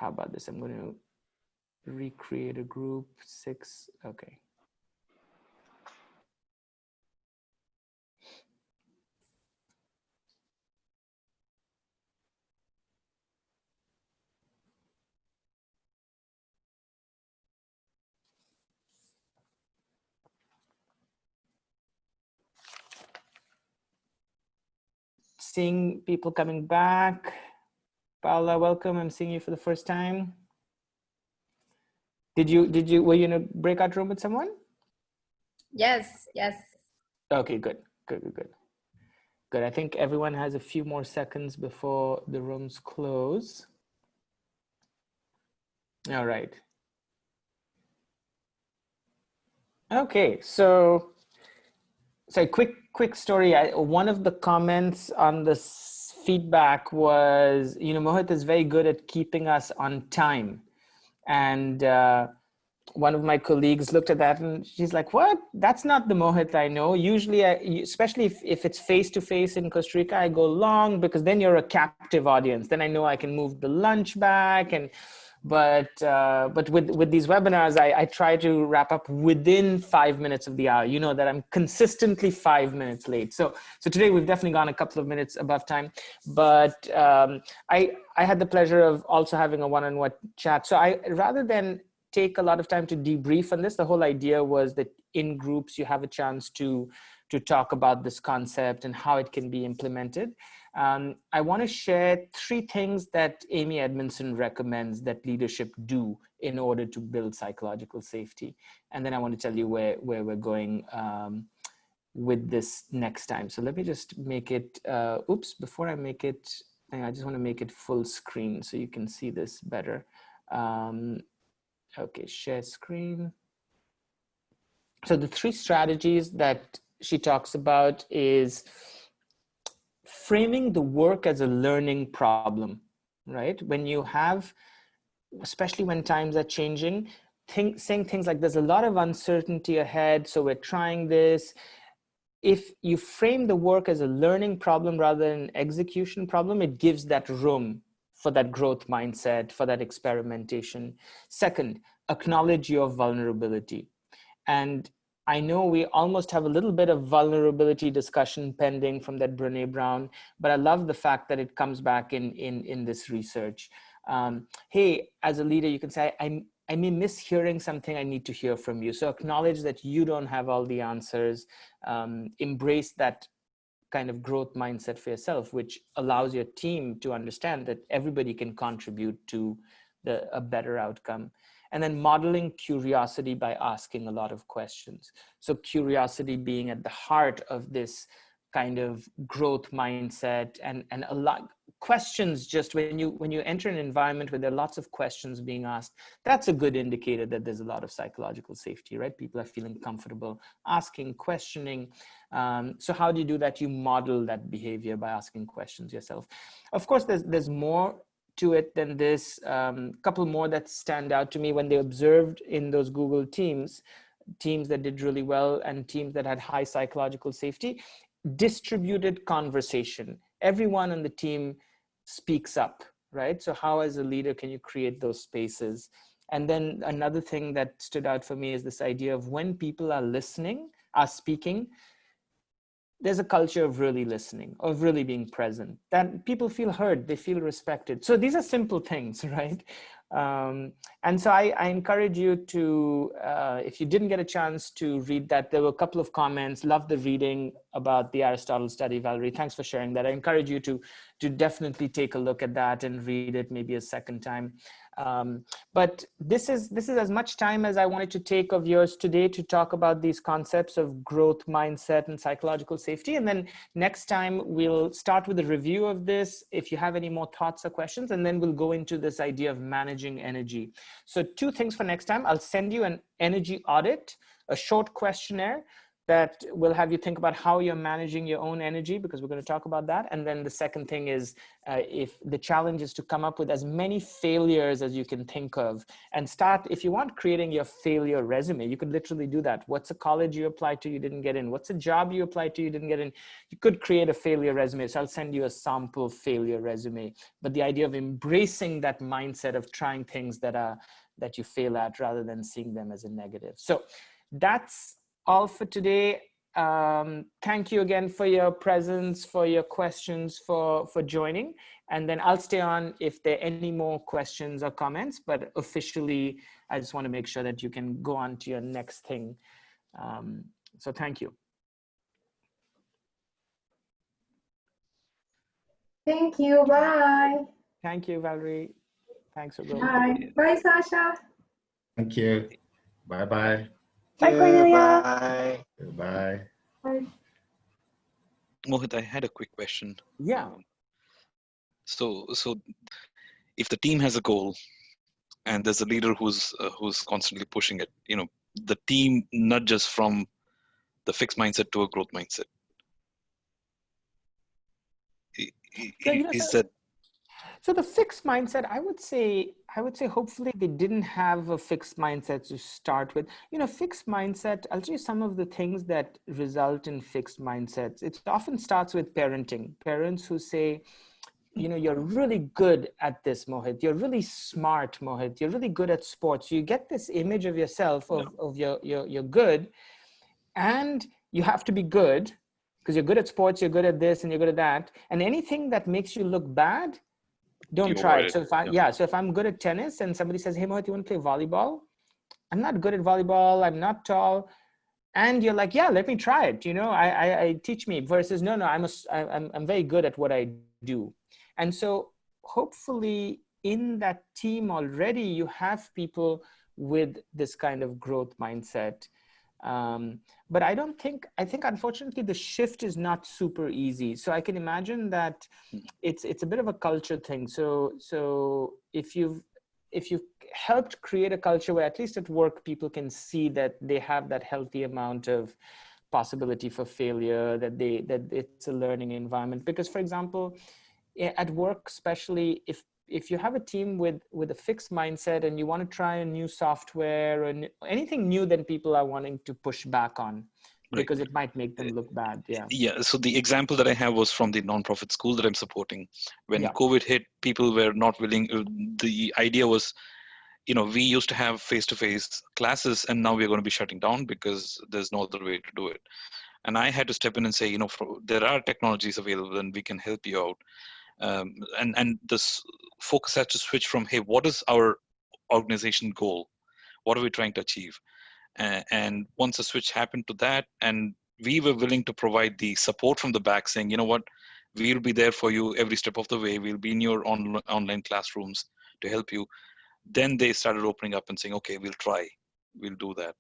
[SPEAKER 1] about this? I'm going to recreate a group 6. Okay. Seeing people coming back. Paula, welcome. I'm seeing you for the first time. Were you in a breakout room with someone?
[SPEAKER 11] Yes.
[SPEAKER 1] Okay, good. I think everyone has a few more seconds before the rooms close. All right. Okay, so quick story. One of the comments on the feedback was, Mohit is very good at keeping us on time. And one of my colleagues looked at that and she's like, what? That's not the Mohit I know. Usually, especially if it's face-to-face in Costa Rica, I go long because then you're a captive audience. Then I know I can move the lunch back. But with these webinars, I try to wrap up within 5 minutes of the hour. You know that I'm consistently 5 minutes late. So today we've definitely gone a couple of minutes above time. But I had the pleasure of also having a one-on-one chat. So rather than take a lot of time to debrief on this, the whole idea was that in groups you have a chance to talk about this concept and how it can be implemented. I want to share 3 things that Amy Edmondson recommends that leadership do in order to build psychological safety. And then I want to tell you where we're going with this next time. So let me just make it, before I make it, I just want to make it full screen so you can see this better. Okay, share screen. So the 3 strategies that she talks about is framing the work as a learning problem, right? When you have, especially when times are changing, saying things like there's a lot of uncertainty ahead, so we're trying this. If you frame the work as a learning problem rather than an execution problem, it gives that room for that growth mindset, for that experimentation. Second, acknowledge your vulnerability. And I know we almost have a little bit of vulnerability discussion pending from that Brené Brown, but I love the fact that it comes back in this research. Hey, as a leader, you can say, I may miss hearing something I need to hear from you. So acknowledge that you don't have all the answers. Embrace that kind of growth mindset for yourself, which allows your team to understand that everybody can contribute to a better outcome. And then modeling curiosity by asking a lot of questions. So curiosity being at the heart of this kind of growth mindset, and a lot questions. Just when you enter an environment where there are lots of questions being asked, that's a good indicator that there's a lot of psychological safety, right? People are feeling comfortable asking, questioning. So how do you do that? You model that behavior by asking questions yourself. Of course, there's more to it than this. Couple more that stand out to me when they observed in those Google teams that did really well and teams that had high psychological safety. Distributed conversation. Everyone on the team speaks up, right? So how as a leader can you create those spaces? And then another thing that stood out for me is this idea of when people are speaking, there's a culture of really listening, of really being present, that people feel heard, they feel respected. So these are simple things, right? And so I encourage you to, if you didn't get a chance to read that, there were a couple of comments. Love the reading about the Aristotle study, Valerie. Thanks for sharing that. I encourage you to definitely take a look at that and read it maybe a second time. But this is as much time as I wanted to take of yours today to talk about these concepts of growth mindset and psychological safety. And then next time we'll start with a review of this, if you have any more thoughts or questions, and then we'll go into this idea of managing energy. So 2 things for next time. I'll send you an energy audit, a short questionnaire that will have you think about how you're managing your own energy, because we're going to talk about that. And then the second thing is, if the challenge is to come up with as many failures as you can think of, and start, if you want, creating your failure resume. You could literally do that. What's a college you applied to, you didn't get in? What's a job you applied to, you didn't get in? You could create a failure resume. So I'll send you a sample failure resume. But the idea of embracing that mindset of trying things that you fail at rather than seeing them as a negative. So that's all for today. Thank you again for your presence, for your questions, for joining. And then I'll stay on if there are any more questions or comments, but officially, I just want to make sure that you can go on to your next thing. So thank you.
[SPEAKER 6] Thank you. Bye.
[SPEAKER 1] Thank you, Valerie. Thanks, Ugo.
[SPEAKER 6] Bye. Bye, Sasha.
[SPEAKER 5] Thank you. Bye-bye.
[SPEAKER 4] Bye, Cornelia.
[SPEAKER 7] Bye.
[SPEAKER 5] Bye.
[SPEAKER 6] Bye.
[SPEAKER 12] Mohit, I had a quick question.
[SPEAKER 1] Yeah.
[SPEAKER 12] So if the team has a goal and there's a leader who's constantly pushing it, the team nudges from the fixed mindset to a growth mindset.
[SPEAKER 1] Yeah, you know,
[SPEAKER 12] Is
[SPEAKER 1] so,
[SPEAKER 12] that
[SPEAKER 1] so the fixed mindset, I would say hopefully they didn't have a fixed mindset to start with. You know, fixed mindset, I'll tell you some of the things that result in fixed mindsets. It often starts with parenting. Parents who say, you know, you're really good at this, Mohit. You're really smart, Mohit. You're really good at sports. You get this image of yourself of you're good, and you have to be good because you're good at sports, you're good at this, and you're good at that. And anything that makes you look bad, don't
[SPEAKER 12] you
[SPEAKER 1] try
[SPEAKER 12] avoid
[SPEAKER 1] it.
[SPEAKER 12] it?
[SPEAKER 1] So if I,
[SPEAKER 12] Yeah.
[SPEAKER 1] yeah, so if I'm good at tennis and somebody says, hey, Mohit, you want to play volleyball? I'm not good at volleyball. I'm not tall. And you're like, yeah, let me try it. You know, I teach me versus no, I'm very good at what I do. And so hopefully in that team already, you have people with this kind of growth mindset. But I think unfortunately the shift is not super easy. So I can imagine that it's a bit of a culture thing. So if you've helped create a culture where at least at work people can see that they have that healthy amount of possibility for failure, that it's a learning environment. Because for example, at work especially, if you have a team with a fixed mindset and you want to try a new software or anything new, then people are wanting to push back on
[SPEAKER 12] Right.
[SPEAKER 1] because it might make them look bad.
[SPEAKER 12] Yeah. So the example that I have was from the nonprofit school that I'm supporting. When
[SPEAKER 1] Yeah.
[SPEAKER 12] COVID hit, people were not willing. The idea was, you know, we used to have face-to-face classes, and now we're going to be shutting down because there's no other way to do it. And I had to step in and say, you know, there are technologies available, and we can help you out. And this focus has to switch from, hey, what is our organization goal? What are we trying to achieve? And once a switch happened to that, and we were willing to provide the support from the back, saying, you know what, we'll be there for you every step of the way. We'll be in your online classrooms to help you. Then they started opening up and saying, okay, we'll do that.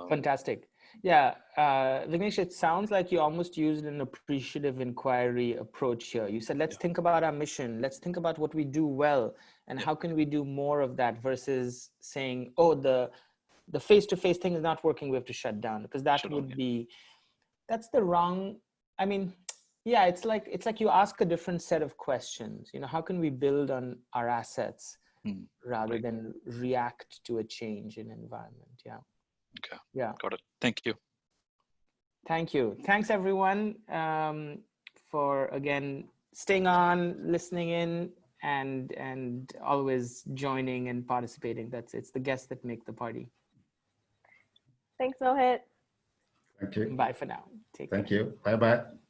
[SPEAKER 1] Fantastic. Yeah, Vignesh, it sounds like you almost used an appreciative inquiry approach here. You said, let's think about our mission. Let's think about what we do well and how can we do more of that versus saying, oh, the face-to-face thing is not working, we have to shut down, because that would be, that's the wrong, I mean, yeah, it's like you ask a different set of questions. You know, how can we build on our assets rather than react to a change in environment? Yeah.
[SPEAKER 12] Okay.
[SPEAKER 1] Yeah.
[SPEAKER 12] Got it. Thank you.
[SPEAKER 1] Thank you. Thanks everyone for again staying on, listening in, and always joining and participating. It's the guests that make the party.
[SPEAKER 3] Thanks, Mohit.
[SPEAKER 5] Thank you.
[SPEAKER 1] Bye for now. Take care.
[SPEAKER 5] Thank you. Bye-bye.